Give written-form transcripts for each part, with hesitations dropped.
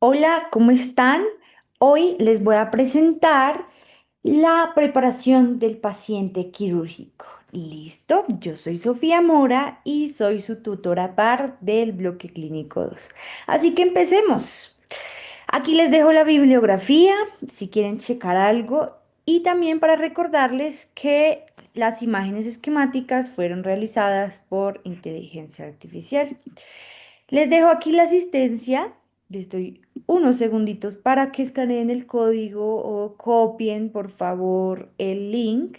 Hola, ¿cómo están? Hoy les voy a presentar la preparación del paciente quirúrgico. ¿Listo? Yo soy Sofía Mora y soy su tutora par del bloque clínico 2. Así que empecemos. Aquí les dejo la bibliografía si quieren checar algo y también para recordarles que las imágenes esquemáticas fueron realizadas por inteligencia artificial. Les dejo aquí la asistencia. Les doy unos segunditos para que escaneen el código o copien, por favor, el link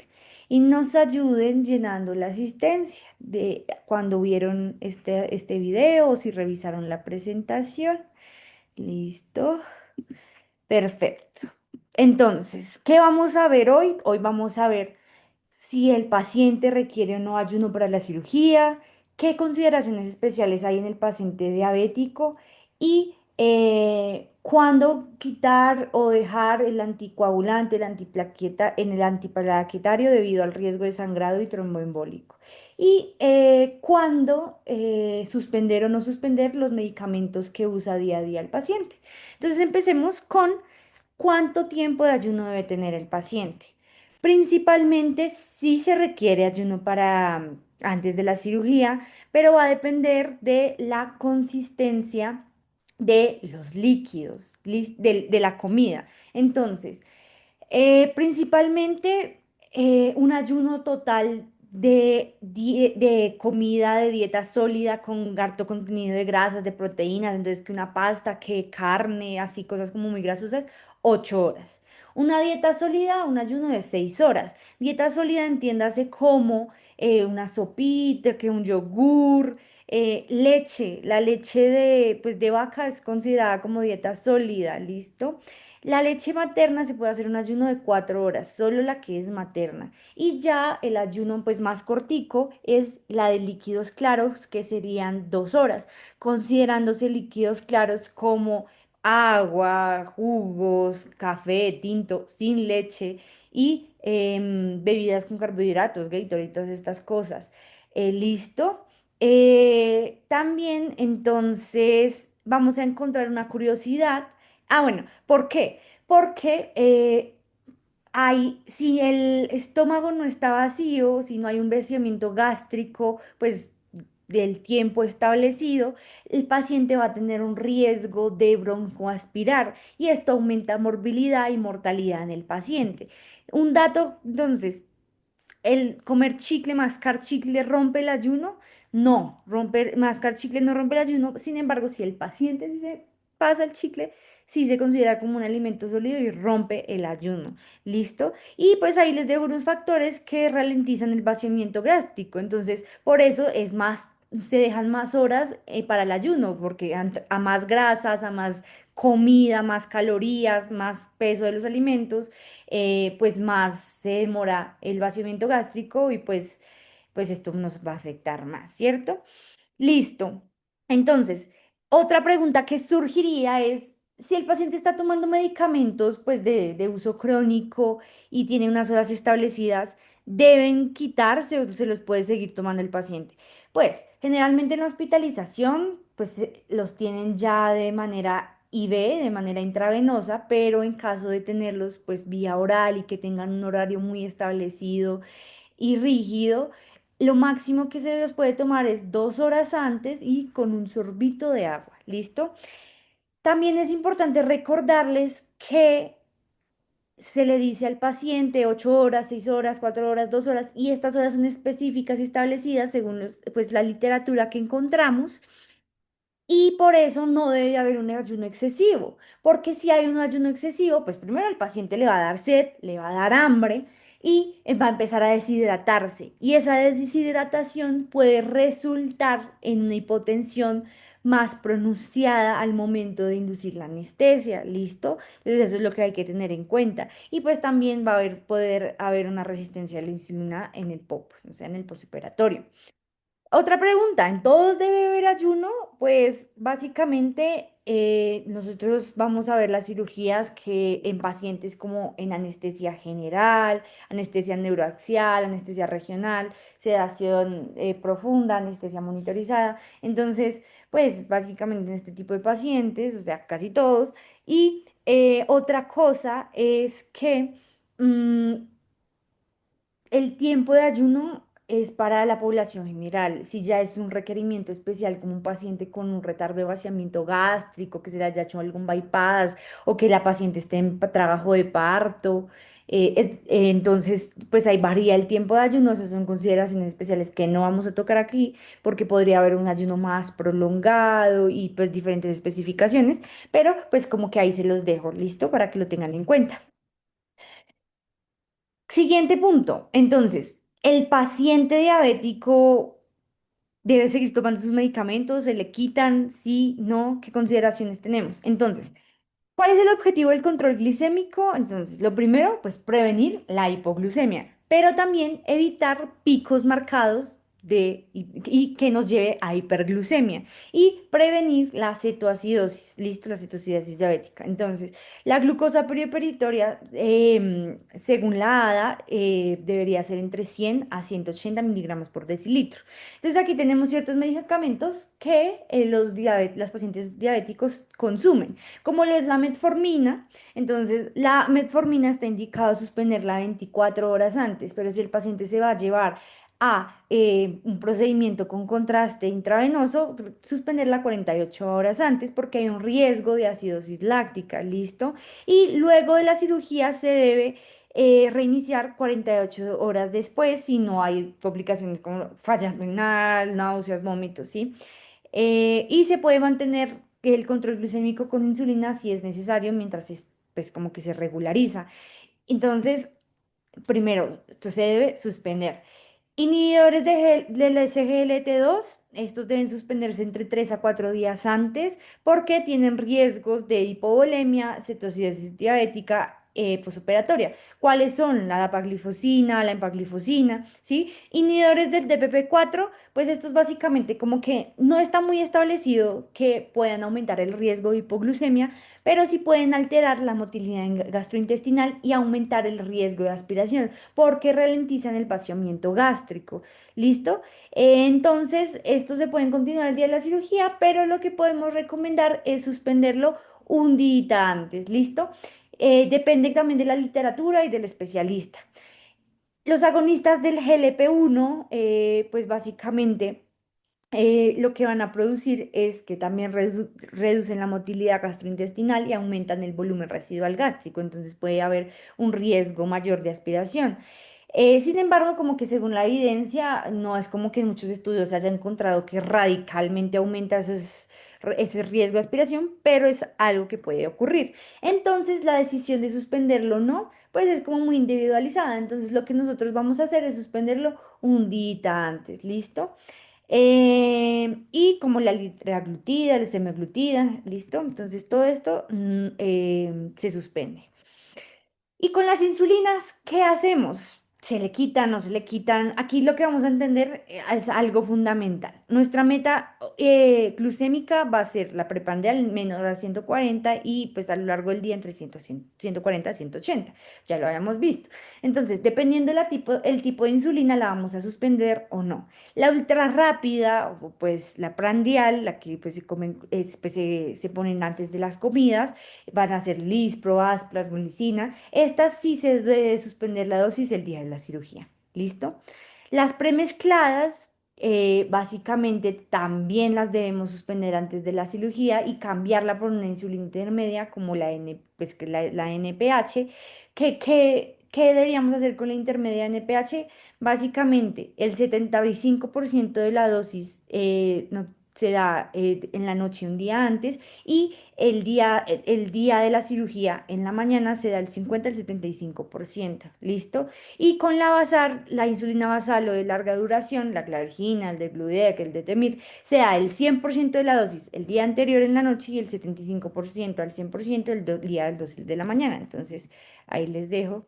y nos ayuden llenando la asistencia de cuando vieron este video o si revisaron la presentación. Listo. Perfecto. Entonces, ¿qué vamos a ver hoy? Hoy vamos a ver si el paciente requiere o no ayuno para la cirugía, qué consideraciones especiales hay en el paciente diabético y cuándo quitar o dejar el anticoagulante, el antiplaqueta, en el antiplaquetario debido al riesgo de sangrado y tromboembólico. Y cuándo suspender o no suspender los medicamentos que usa día a día el paciente. Entonces empecemos con cuánto tiempo de ayuno debe tener el paciente. Principalmente sí se requiere ayuno para antes de la cirugía, pero va a depender de la consistencia de los líquidos, de la comida. Entonces, principalmente un ayuno total de comida, de dieta sólida con harto contenido de grasas, de proteínas, entonces que una pasta, que carne, así cosas como muy grasosas, 8 horas. Una dieta sólida, un ayuno de 6 horas. Dieta sólida, entiéndase como una sopita, que un yogur, leche. La leche de vaca es considerada como dieta sólida, ¿listo? La leche materna se puede hacer un ayuno de 4 horas, solo la que es materna. Y ya el ayuno pues más cortico es la de líquidos claros, que serían 2 horas, considerándose líquidos claros como agua, jugos, café, tinto, sin leche y bebidas con carbohidratos, Gatorade, todas estas cosas. ¿Listo? También entonces vamos a encontrar una curiosidad. Ah, bueno, ¿por qué? Porque si el estómago no está vacío, si no hay un vaciamiento gástrico, pues del tiempo establecido, el paciente va a tener un riesgo de broncoaspirar y esto aumenta morbilidad y mortalidad en el paciente. Un dato, entonces, ¿el comer chicle, mascar chicle rompe el ayuno? No, mascar chicle no rompe el ayuno. Sin embargo, si el paciente sí se pasa el chicle, sí se considera como un alimento sólido y rompe el ayuno. ¿Listo? Y pues ahí les dejo unos factores que ralentizan el vaciamiento gástrico. Entonces, por eso es más, se dejan más horas para el ayuno, porque a más grasas, a más comida, más calorías, más peso de los alimentos pues más se demora el vaciamiento gástrico y pues esto nos va a afectar más, ¿cierto? Listo. Entonces, otra pregunta que surgiría es, si el paciente está tomando medicamentos pues de uso crónico y tiene unas horas establecidas, ¿deben quitarse o se los puede seguir tomando el paciente? Pues generalmente en la hospitalización pues los tienen ya de manera IV, de manera intravenosa, pero en caso de tenerlos pues vía oral y que tengan un horario muy establecido y rígido, lo máximo que se los puede tomar es 2 horas antes y con un sorbito de agua. ¿Listo? También es importante recordarles que se le dice al paciente 8 horas, 6 horas, 4 horas, 2 horas, y estas horas son específicas y establecidas según pues, la literatura que encontramos. Y por eso no debe haber un ayuno excesivo, porque si hay un ayuno excesivo, pues primero al paciente le va a dar sed, le va a dar hambre y va a empezar a deshidratarse. Y esa deshidratación puede resultar en una hipotensión más pronunciada al momento de inducir la anestesia, ¿listo? Entonces eso es lo que hay que tener en cuenta. Y pues también va a poder haber una resistencia a la insulina en el POP, o sea, en el postoperatorio. Otra pregunta, ¿en todos debe haber ayuno? Pues básicamente nosotros vamos a ver las cirugías que en pacientes como en anestesia general, anestesia neuroaxial, anestesia regional, sedación profunda, anestesia monitorizada. Entonces, pues básicamente en este tipo de pacientes, o sea, casi todos. Y otra cosa es que mm, el tiempo de ayuno es para la población general. Si ya es un requerimiento especial como un paciente con un retardo de vaciamiento gástrico, que se le haya hecho algún bypass o que la paciente esté en trabajo de parto, entonces pues ahí varía el tiempo de ayuno. Esas son consideraciones especiales que no vamos a tocar aquí porque podría haber un ayuno más prolongado y pues diferentes especificaciones, pero pues como que ahí se los dejo, listo, para que lo tengan en cuenta. Siguiente punto. Entonces, el paciente diabético debe seguir tomando sus medicamentos, se le quitan, sí, no, ¿qué consideraciones tenemos? Entonces, ¿cuál es el objetivo del control glicémico? Entonces, lo primero, pues prevenir la hipoglucemia, pero también evitar picos marcados y que nos lleve a hiperglucemia y prevenir la cetoacidosis, listo, la cetoacidosis diabética. Entonces, la glucosa peritoria, según la ADA, debería ser entre 100 a 180 miligramos por decilitro. Entonces, aquí tenemos ciertos medicamentos que las pacientes diabéticos consumen como lo es la metformina. Entonces, la metformina está indicado suspenderla 24 horas antes, pero si el paciente se va a llevar a un procedimiento con contraste intravenoso, suspenderla 48 horas antes porque hay un riesgo de acidosis láctica, ¿listo? Y luego de la cirugía se debe reiniciar 48 horas después si no hay complicaciones como falla renal, náuseas, vómitos, ¿sí? Y se puede mantener el control glucémico con insulina si es necesario mientras pues como que se regulariza. Entonces, primero, esto se debe suspender. Inhibidores del SGLT2, estos deben suspenderse entre 3 a 4 días antes porque tienen riesgos de hipovolemia, cetoacidosis diabética posoperatoria. ¿Cuáles son? La dapaglifosina, la empaglifosina, ¿sí? Inhibidores del DPP4, pues estos básicamente como que no está muy establecido que puedan aumentar el riesgo de hipoglucemia, pero sí pueden alterar la motilidad gastrointestinal y aumentar el riesgo de aspiración porque ralentizan el vaciamiento gástrico. ¿Listo? Entonces, estos se pueden continuar el día de la cirugía, pero lo que podemos recomendar es suspenderlo un día antes. ¿Listo? Depende también de la literatura y del especialista. Los agonistas del GLP-1, pues básicamente lo que van a producir es que también reducen la motilidad gastrointestinal y aumentan el volumen residual gástrico, entonces puede haber un riesgo mayor de aspiración. Sin embargo, como que según la evidencia, no es como que en muchos estudios se haya encontrado que radicalmente aumenta ese riesgo de aspiración, pero es algo que puede ocurrir. Entonces, la decisión de suspenderlo o no, pues es como muy individualizada. Entonces, lo que nosotros vamos a hacer es suspenderlo un día antes, ¿listo? Y como la liraglutida, el semaglutida, ¿listo? Entonces todo esto se suspende. Y con las insulinas, ¿qué hacemos? ¿Se le quitan, no se le quitan? Aquí lo que vamos a entender es algo fundamental. Nuestra meta glucémica va a ser la preprandial menor a 140 y pues a lo largo del día entre 100, 140 a 180. Ya lo habíamos visto. Entonces, dependiendo el tipo de insulina, la vamos a suspender o no. La ultra rápida, o pues la prandial, la que pues pues, se ponen antes de las comidas, van a ser Lispro, Asplar, Glicina. Estas sí se debe suspender la dosis el día de la cirugía. ¿Listo? Las premezcladas, básicamente también las debemos suspender antes de la cirugía y cambiarla por una insulina intermedia como pues, que la NPH. ¿Qué deberíamos hacer con la intermedia NPH? Básicamente, el 75% de la dosis se da en la noche un día antes y el día de la cirugía en la mañana se da el 50 al 75%, ¿listo? Y con la basal, la insulina basal o de larga duración, la Glargina, el de Gludeak, el de Temir, se da el 100% de la dosis el día anterior en la noche y el 75% al 100% día del 12 de la mañana. Entonces, ahí les dejo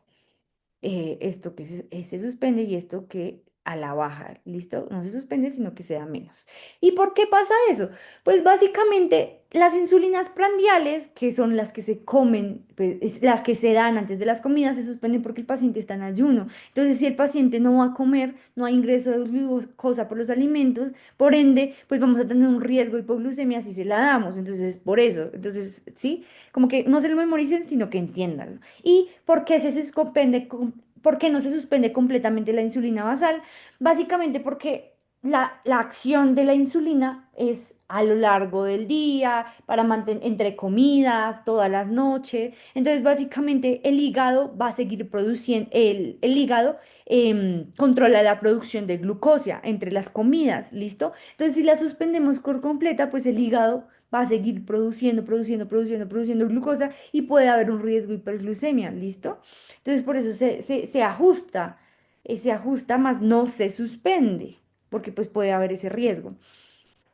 esto que se suspende y esto que a la baja, ¿listo? No se suspende, sino que se da menos. ¿Y por qué pasa eso? Pues básicamente las insulinas prandiales, que son las que se comen, pues, las que se dan antes de las comidas, se suspenden porque el paciente está en ayuno. Entonces, si el paciente no va a comer, no hay ingreso de glucosa por los alimentos, por ende, pues vamos a tener un riesgo de hipoglucemia si se la damos. Entonces, por eso. Entonces, ¿sí? Como que no se lo memoricen, sino que entiendan. ¿Y por qué se suspende? ¿Por qué no se suspende completamente la insulina basal? Básicamente porque la acción de la insulina es a lo largo del día, para mantener entre comidas, todas las noches. Entonces, básicamente, el hígado va a seguir produciendo, el hígado controla la producción de glucosa entre las comidas, ¿listo? Entonces, si la suspendemos por completa, pues el hígado va a seguir produciendo glucosa y puede haber un riesgo de hiperglucemia, ¿listo? Entonces, por eso se ajusta, más no se suspende, porque pues puede haber ese riesgo.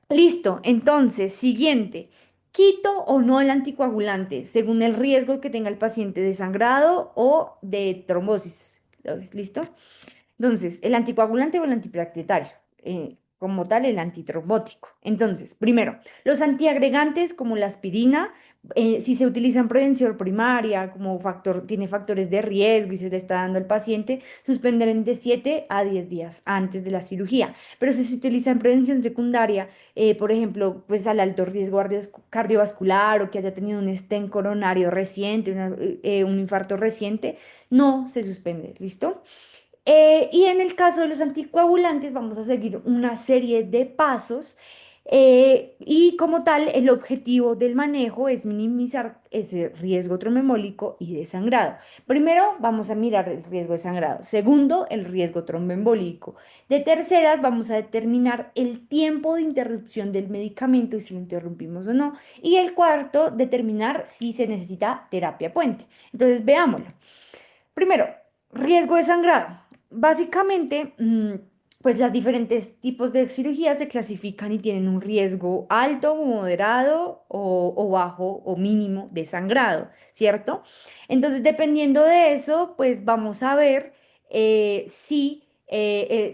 Listo, entonces, siguiente. ¿Quito o no el anticoagulante según el riesgo que tenga el paciente de sangrado o de trombosis? ¿Listo? Entonces, el anticoagulante o el antiplaquetario, como tal, el antitrombótico. Entonces, primero, los antiagregantes como la aspirina, si se utiliza en prevención primaria, como factor, tiene factores de riesgo y se le está dando al paciente, suspender de 7 a 10 días antes de la cirugía. Pero si se utiliza en prevención secundaria, por ejemplo, pues al alto riesgo cardiovascular o que haya tenido un stent coronario reciente, un infarto reciente, no se suspende. ¿Listo? Y en el caso de los anticoagulantes vamos a seguir una serie de pasos y como tal el objetivo del manejo es minimizar ese riesgo tromboembólico y de sangrado. Primero vamos a mirar el riesgo de sangrado. Segundo, el riesgo tromboembólico. De terceras vamos a determinar el tiempo de interrupción del medicamento y si lo interrumpimos o no. Y el cuarto, determinar si se necesita terapia puente. Entonces veámoslo. Primero, riesgo de sangrado. Básicamente, pues las diferentes tipos de cirugías se clasifican y tienen un riesgo alto, moderado o bajo o mínimo de sangrado, ¿cierto? Entonces, dependiendo de eso, pues vamos a ver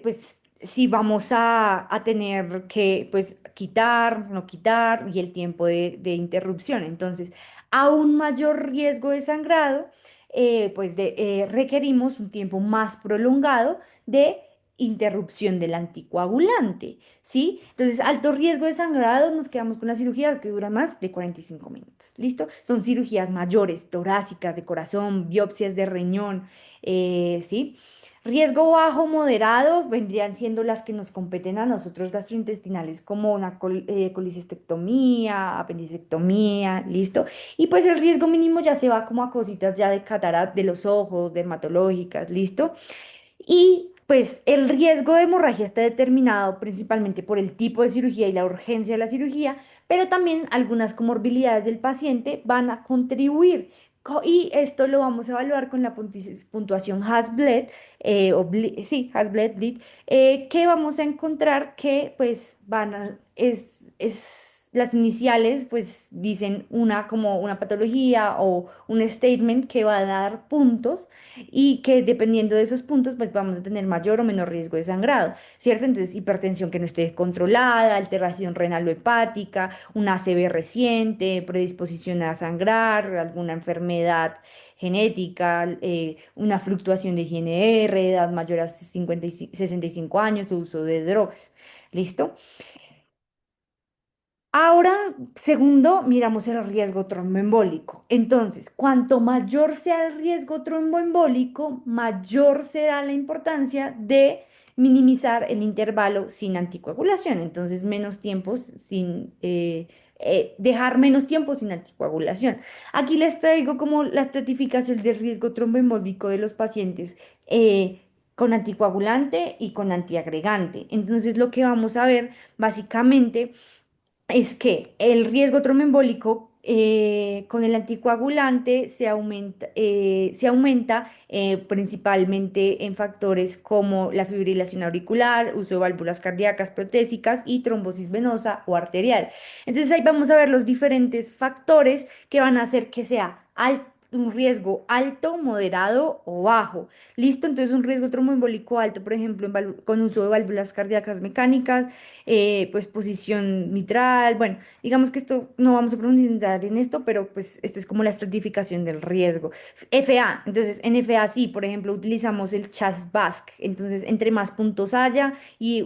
pues, si vamos a tener que, pues, quitar, no quitar y el tiempo de interrupción. Entonces, a un mayor riesgo de sangrado requerimos un tiempo más prolongado de interrupción del anticoagulante, ¿sí? Entonces, alto riesgo de sangrado, nos quedamos con una cirugía que dura más de 45 minutos, ¿listo? Son cirugías mayores, torácicas, de corazón, biopsias de riñón, ¿sí? Riesgo bajo, moderado, vendrían siendo las que nos competen a nosotros gastrointestinales, como una colicistectomía, apendicectomía, ¿listo? Y pues el riesgo mínimo ya se va como a cositas ya de catarata de los ojos, dermatológicas, ¿listo? Y pues el riesgo de hemorragia está determinado principalmente por el tipo de cirugía y la urgencia de la cirugía, pero también algunas comorbilidades del paciente van a contribuir. Y esto lo vamos a evaluar con la puntuación Hasbled, sí, Hasbled, que vamos a encontrar que pues las iniciales pues dicen una como una patología o un statement que va a dar puntos y que dependiendo de esos puntos, pues vamos a tener mayor o menor riesgo de sangrado, ¿cierto? Entonces, hipertensión que no esté controlada, alteración renal o hepática, una ACV reciente, predisposición a sangrar, alguna enfermedad genética, una fluctuación de IGNR, edad mayor a 65 años, uso de drogas. ¿Listo? Ahora, segundo, miramos el riesgo tromboembólico. Entonces, cuanto mayor sea el riesgo tromboembólico, mayor será la importancia de minimizar el intervalo sin anticoagulación. Entonces, dejar menos tiempo sin anticoagulación. Aquí les traigo como la estratificación del riesgo tromboembólico de los pacientes con anticoagulante y con antiagregante. Entonces, lo que vamos a ver básicamente es que el riesgo tromboembólico con el anticoagulante se aumenta principalmente en factores como la fibrilación auricular, uso de válvulas cardíacas protésicas y trombosis venosa o arterial. Entonces ahí vamos a ver los diferentes factores que van a hacer que sea un riesgo alto, moderado o bajo. ¿Listo? Entonces un riesgo tromboembólico alto, por ejemplo, con uso de válvulas cardíacas mecánicas, pues posición mitral. Bueno, digamos que esto no vamos a profundizar en esto, pero pues esto es como la estratificación del riesgo. FA, entonces en FA sí, por ejemplo, utilizamos el CHAS-BASC. Entonces, entre más puntos haya y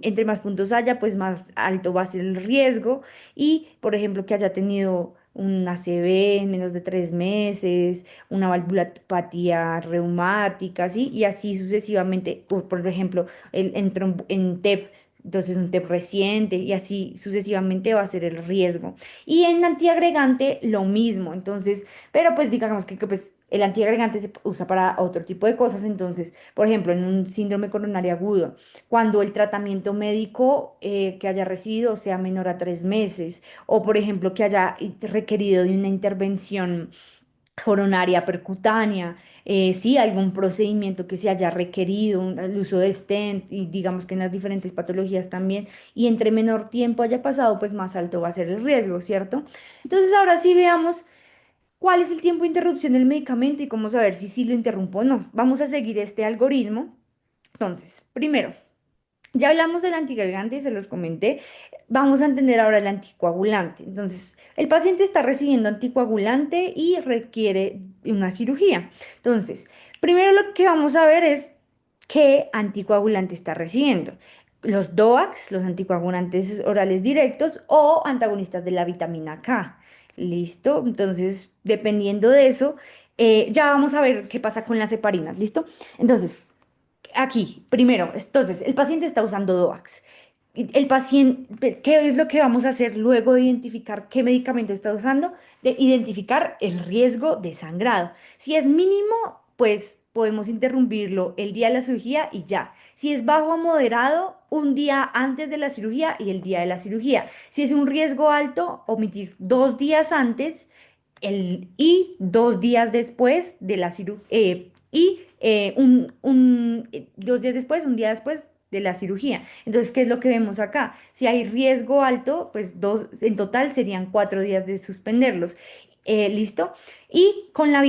entre más puntos haya, pues más alto va a ser el riesgo. Y, por ejemplo, que haya tenido un ACV en menos de 3 meses, una valvulopatía reumática, ¿sí? Y así sucesivamente, o, por ejemplo, en TEP, entonces un TEP reciente, y así sucesivamente va a ser el riesgo. Y en antiagregante lo mismo, entonces, pero pues digamos pues el antiagregante se usa para otro tipo de cosas, entonces, por ejemplo, en un síndrome coronario agudo, cuando el tratamiento médico que haya recibido sea menor a 3 meses, o por ejemplo que haya requerido de una intervención coronaria percutánea, sí, algún procedimiento que se haya requerido, el uso de stent, y digamos que en las diferentes patologías también, y entre menor tiempo haya pasado, pues más alto va a ser el riesgo, ¿cierto? Entonces ahora sí veamos cuál es el tiempo de interrupción del medicamento y cómo saber si sí lo interrumpo o no. Vamos a seguir este algoritmo. Entonces, primero, ya hablamos del antiagregante y se los comenté. Vamos a entender ahora el anticoagulante. Entonces, el paciente está recibiendo anticoagulante y requiere una cirugía. Entonces, primero lo que vamos a ver es qué anticoagulante está recibiendo. Los DOACs, los anticoagulantes orales directos o antagonistas de la vitamina K. ¿Listo? Entonces, dependiendo de eso, ya vamos a ver qué pasa con las heparinas. ¿Listo? Entonces, aquí, primero, entonces, el paciente está usando DOACs. El paciente, ¿qué es lo que vamos a hacer luego de identificar qué medicamento está usando? De identificar el riesgo de sangrado. Si es mínimo, pues podemos interrumpirlo el día de la cirugía y ya. Si es bajo o moderado, un día antes de la cirugía y el día de la cirugía. Si es un riesgo alto, omitir 2 días antes y 2 días después de la cirugía. Y 2 días después, un día después de la cirugía. Entonces, ¿qué es lo que vemos acá? Si hay riesgo alto, pues en total serían 4 días de suspenderlos. ¿Listo? Y con la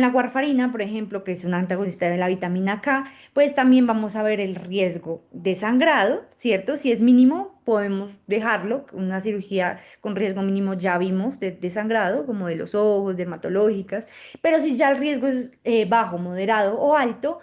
warfarina, por ejemplo, que es un antagonista de la vitamina K, pues también vamos a ver el riesgo de sangrado, ¿cierto? Si es mínimo, podemos dejarlo. Una cirugía con riesgo mínimo ya vimos de sangrado, como de los ojos, dermatológicas. Pero si ya el riesgo es bajo, moderado o alto,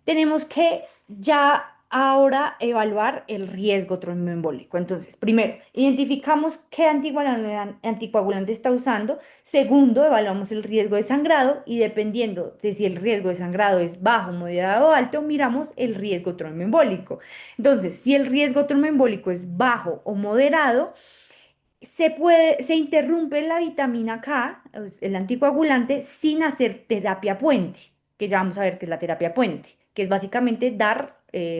tenemos que ya ahora evaluar el riesgo tromboembólico. Entonces, primero, identificamos qué anticoagulante está usando. Segundo, evaluamos el riesgo de sangrado y dependiendo de si el riesgo de sangrado es bajo, moderado o alto, miramos el riesgo tromboembólico. Entonces, si el riesgo tromboembólico es bajo o moderado, se interrumpe la vitamina K, el anticoagulante, sin hacer terapia puente, que ya vamos a ver qué es la terapia puente, que es básicamente dar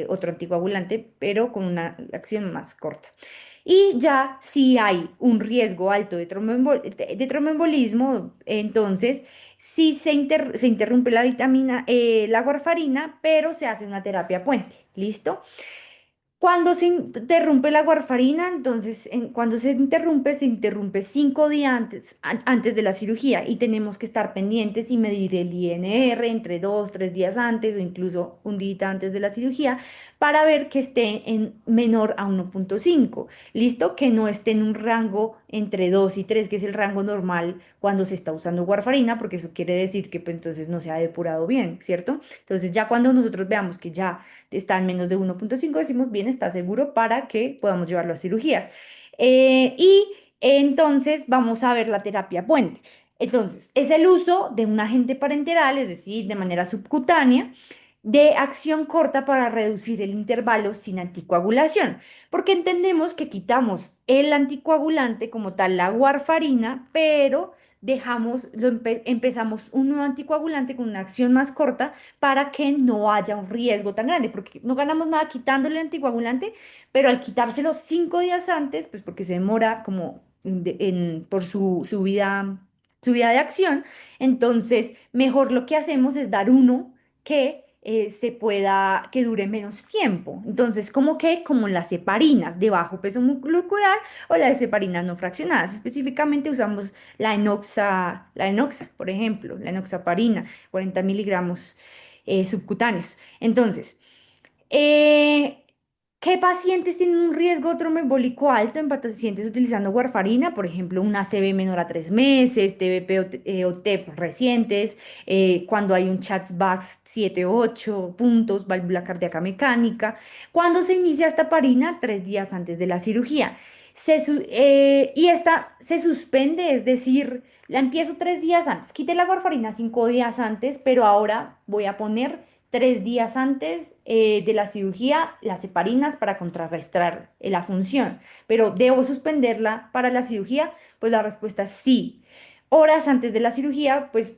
otro anticoagulante, pero con una acción más corta. Y ya si hay un riesgo alto de tromboembolismo, entonces sí se interrumpe la warfarina, pero se hace una terapia puente. ¿Listo? Cuando se interrumpe la warfarina, entonces, cuando se interrumpe 5 días antes de la cirugía y tenemos que estar pendientes y medir el INR entre 2, 3 días antes o incluso un día antes de la cirugía para ver que esté en menor a 1,5. ¿Listo? Que no esté en un rango entre 2 y 3, que es el rango normal cuando se está usando warfarina, porque eso quiere decir que pues, entonces no se ha depurado bien, ¿cierto? Entonces ya cuando nosotros veamos que ya está en menos de 1,5, decimos, bien, está seguro para que podamos llevarlo a cirugía. Y entonces vamos a ver la terapia puente. Entonces, es el uso de un agente parenteral, es decir, de manera subcutánea, de acción corta para reducir el intervalo sin anticoagulación, porque entendemos que quitamos el anticoagulante como tal, la warfarina, pero empezamos un nuevo anticoagulante con una acción más corta para que no haya un riesgo tan grande, porque no ganamos nada quitándole el anticoagulante, pero al quitárselo 5 días antes, pues porque se demora como por su vida de acción, entonces mejor lo que hacemos es dar uno que que dure menos tiempo. Entonces, como las heparinas de bajo peso molecular o las heparinas no fraccionadas. Específicamente usamos la enoxa, por ejemplo, la enoxaparina, 40 miligramos subcutáneos. Entonces, eh, ¿qué pacientes tienen un riesgo tromboembólico alto en pacientes utilizando warfarina? Por ejemplo, una ACV menor a 3 meses, TBP o TEP recientes, cuando hay un CHA2-VAX 7 o 8 puntos, válvula cardíaca mecánica. Cuando se inicia esta parina? 3 días antes de la cirugía. Y esta se suspende, es decir, la empiezo 3 días antes. Quité la warfarina 5 días antes, pero ahora voy a poner 3 días antes de la cirugía las heparinas para contrarrestar la función. Pero ¿debo suspenderla para la cirugía? Pues la respuesta es sí. Horas antes de la cirugía, pues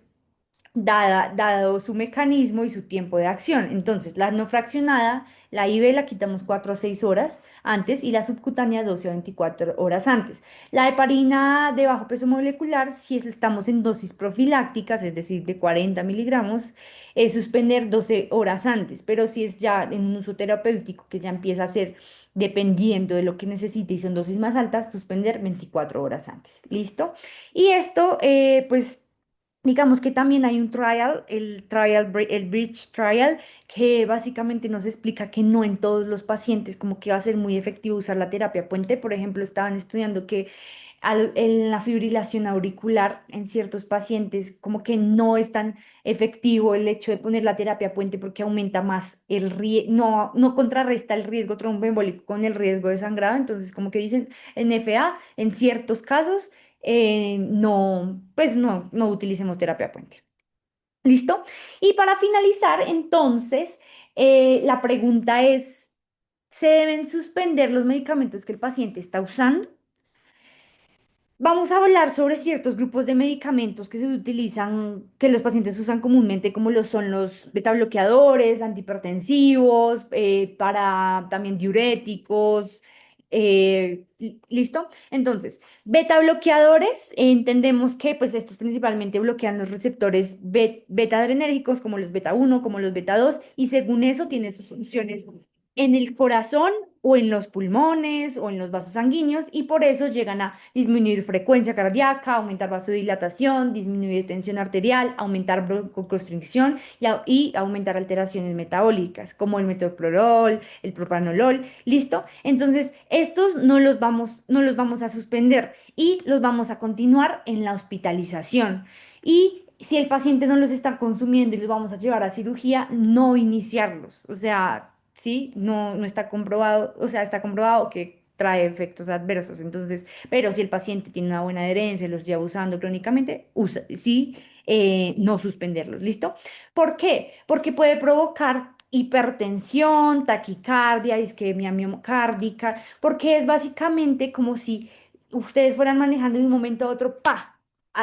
dado su mecanismo y su tiempo de acción. Entonces, la no fraccionada, la IV la quitamos 4 a 6 horas antes y la subcutánea 12 a 24 horas antes. La heparina de bajo peso molecular, si estamos en dosis profilácticas, es decir, de 40 miligramos, es suspender 12 horas antes, pero si es ya en un uso terapéutico que ya empieza a ser dependiendo de lo que necesite y son dosis más altas, suspender 24 horas antes. ¿Listo? Y esto, pues digamos que también hay un trial, el Bridge Trial, que básicamente nos explica que no en todos los pacientes como que va a ser muy efectivo usar la terapia puente. Por ejemplo, estaban estudiando que en la fibrilación auricular en ciertos pacientes como que no es tan efectivo el hecho de poner la terapia puente porque aumenta más el riesgo, no contrarresta el riesgo tromboembólico con el riesgo de sangrado. Entonces, como que dicen en FA, en ciertos casos no, pues no utilicemos terapia puente. ¿Listo? Y para finalizar, entonces, la pregunta es, ¿se deben suspender los medicamentos que el paciente está usando? Vamos a hablar sobre ciertos grupos de medicamentos que se utilizan, que los pacientes usan comúnmente, como son los beta bloqueadores, antihipertensivos, para también diuréticos. ¿Listo? Entonces, beta bloqueadores, entendemos que pues estos principalmente bloquean los receptores beta adrenérgicos, como los beta 1 como los beta 2 y según eso tiene sus funciones en el corazón o en los pulmones o en los vasos sanguíneos y por eso llegan a disminuir frecuencia cardíaca, aumentar vasodilatación, disminuir tensión arterial, aumentar broncoconstricción y aumentar alteraciones metabólicas como el metoprolol, el propranolol, ¿listo? Entonces, estos no los vamos a suspender y los vamos a continuar en la hospitalización. Y si el paciente no los está consumiendo y los vamos a llevar a cirugía, no iniciarlos. O sea, sí, no está comprobado, o sea, está comprobado que trae efectos adversos. Entonces, pero si el paciente tiene una buena adherencia, los lleva usando crónicamente, sí, no suspenderlos, ¿listo? ¿Por qué? Porque puede provocar hipertensión, taquicardia, isquemia miocárdica, porque es básicamente como si ustedes fueran manejando de un momento a otro, ¡pa!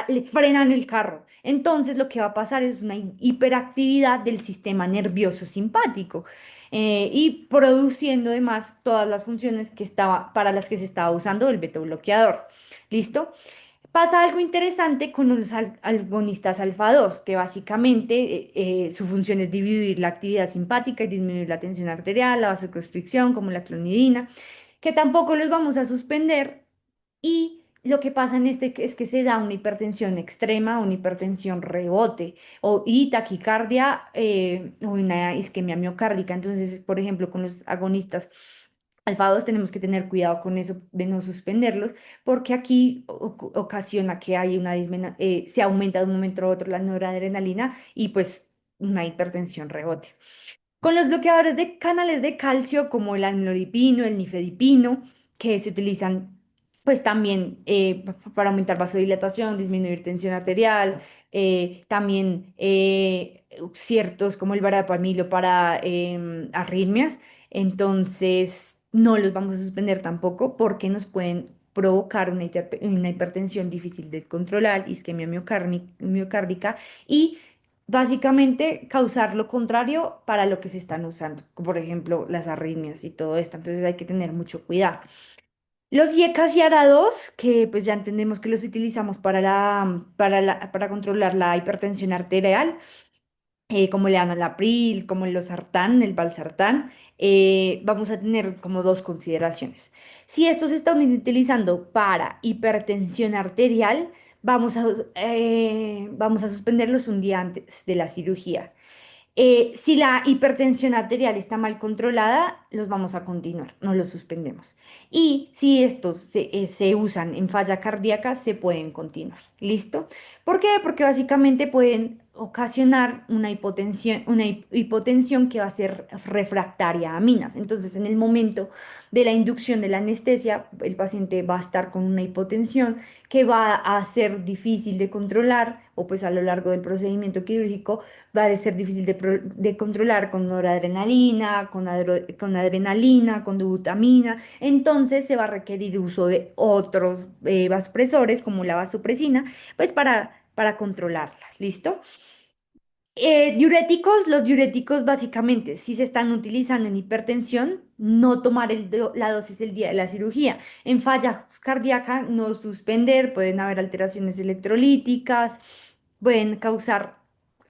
Le frenan el carro. Entonces lo que va a pasar es una hiperactividad del sistema nervioso simpático y produciendo además todas las funciones para las que se estaba usando el beta bloqueador. ¿Listo? Pasa algo interesante con los agonistas alfa 2 que básicamente su función es dividir la actividad simpática y disminuir la tensión arterial, la vasoconstricción, como la clonidina, que tampoco los vamos a suspender y lo que pasa en este es que se da una hipertensión extrema, una hipertensión rebote y taquicardia o una isquemia miocárdica. Entonces, por ejemplo, con los agonistas alfa 2 tenemos que tener cuidado con eso de no suspenderlos, porque aquí ocasiona que hay se aumenta de un momento a otro la noradrenalina y pues una hipertensión rebote. Con los bloqueadores de canales de calcio como el amlodipino, el nifedipino, que se utilizan pues también para aumentar vasodilatación, disminuir tensión arterial, también ciertos como el varapamilo para arritmias, entonces no los vamos a suspender tampoco porque nos pueden provocar una hipertensión difícil de controlar, isquemia miocárdica y básicamente causar lo contrario para lo que se están usando, como por ejemplo las arritmias y todo esto. Entonces hay que tener mucho cuidado. Los IECAS y ARA2, que pues ya entendemos que los utilizamos para controlar la hipertensión arterial, como le dan al April, como el losartán, el valsartán, vamos a tener como dos consideraciones. Si estos se están utilizando para hipertensión arterial, vamos a suspenderlos un día antes de la cirugía. Si la hipertensión arterial está mal controlada, los vamos a continuar, no los suspendemos. Y si estos se usan en falla cardíaca, se pueden continuar. ¿Listo? ¿Por qué? Porque básicamente pueden ocasionar una hipotensión que va a ser refractaria a aminas. Entonces, en el momento de la inducción de la anestesia, el paciente va a estar con una hipotensión que va a ser difícil de controlar o pues a lo largo del procedimiento quirúrgico va a ser difícil de controlar con noradrenalina, con adrenalina, con dobutamina. Entonces se va a requerir uso de otros vasopresores como la vasopresina, pues para controlarlas. ¿Listo? Diuréticos, los diuréticos básicamente, si se están utilizando en hipertensión, no tomar la dosis el día de la cirugía. En falla cardíaca, no suspender, pueden haber alteraciones electrolíticas, pueden causar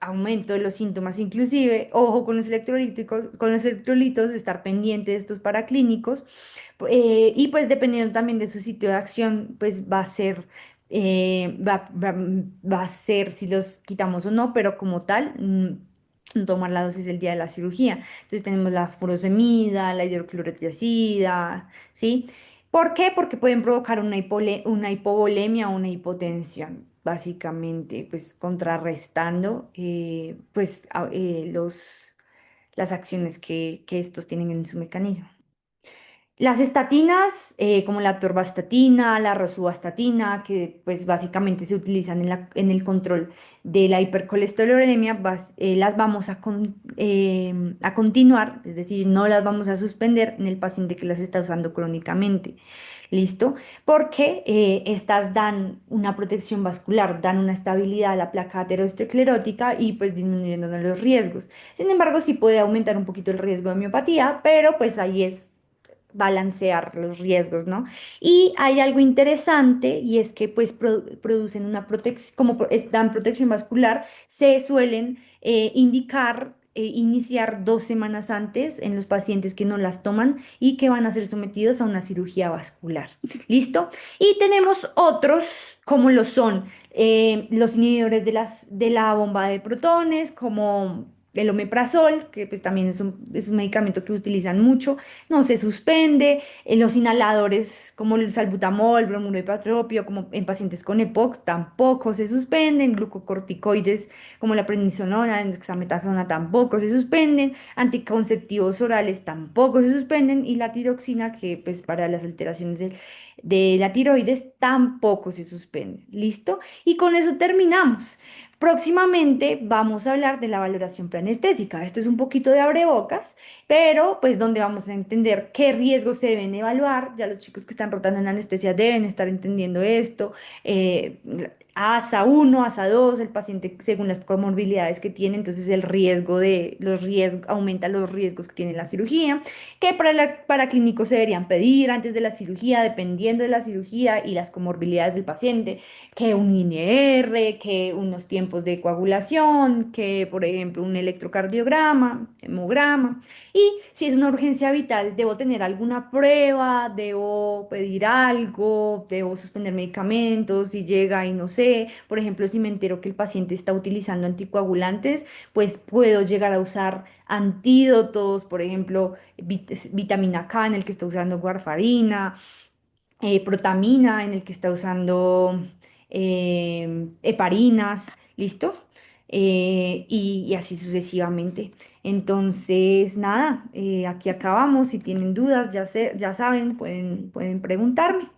aumento de los síntomas, inclusive, ojo con los electrolíticos, con los electrolitos, estar pendiente de estos paraclínicos, y pues dependiendo también de su sitio de acción, pues va a ser va a ser si los quitamos o no, pero como tal, tomar la dosis el día de la cirugía. Entonces tenemos la furosemida, la hidroclorotiazida, ¿sí? ¿Por qué? Porque pueden provocar una hipovolemia o una hipotensión, básicamente, pues contrarrestando pues, las acciones que estos tienen en su mecanismo. Las estatinas, como la atorvastatina, la rosuvastatina, que pues básicamente se utilizan en el control de la hipercolesterolemia, las vamos a continuar, es decir, no las vamos a suspender en el paciente que las está usando crónicamente. ¿Listo? Porque estas dan una protección vascular, dan una estabilidad a la placa aterosclerótica y pues disminuyendo los riesgos. Sin embargo, sí puede aumentar un poquito el riesgo de miopatía, pero pues ahí es balancear los riesgos, ¿no? Y hay algo interesante y es que pues producen una protección, como dan protección vascular, se suelen indicar, iniciar 2 semanas antes en los pacientes que no las toman y que van a ser sometidos a una cirugía vascular. ¿Listo? Y tenemos otros, como lo son los inhibidores de la bomba de protones, como el omeprazol, que pues también es un medicamento que utilizan mucho, no se suspende. Los inhaladores como el salbutamol, bromuro de patropio, como en pacientes con EPOC, tampoco se suspenden. Glucocorticoides como la prednisona, la dexametasona tampoco se suspenden. Anticonceptivos orales tampoco se suspenden. Y la tiroxina, que pues para las alteraciones de la tiroides tampoco se suspende. ¿Listo? Y con eso terminamos. Próximamente vamos a hablar de la valoración preanestésica. Esto es un poquito de abrebocas, pero pues donde vamos a entender qué riesgos se deben evaluar. Ya los chicos que están rotando en anestesia deben estar entendiendo esto. eh, ASA 1, ASA 2, el paciente según las comorbilidades que tiene, entonces el riesgo de los riesgos aumenta los riesgos que tiene la cirugía, que para clínicos se deberían pedir antes de la cirugía, dependiendo de la cirugía y las comorbilidades del paciente, que un INR, que unos tiempos de coagulación, que por ejemplo un electrocardiograma, hemograma. Y si es una urgencia vital, debo tener alguna prueba, debo pedir algo, debo suspender medicamentos, si llega y no sé, por ejemplo, si me entero que el paciente está utilizando anticoagulantes, pues puedo llegar a usar antídotos, por ejemplo, vitamina K en el que está usando warfarina, protamina en el que está usando heparinas, ¿listo? Y así sucesivamente. Entonces, nada, aquí acabamos. Si tienen dudas, ya saben, pueden preguntarme.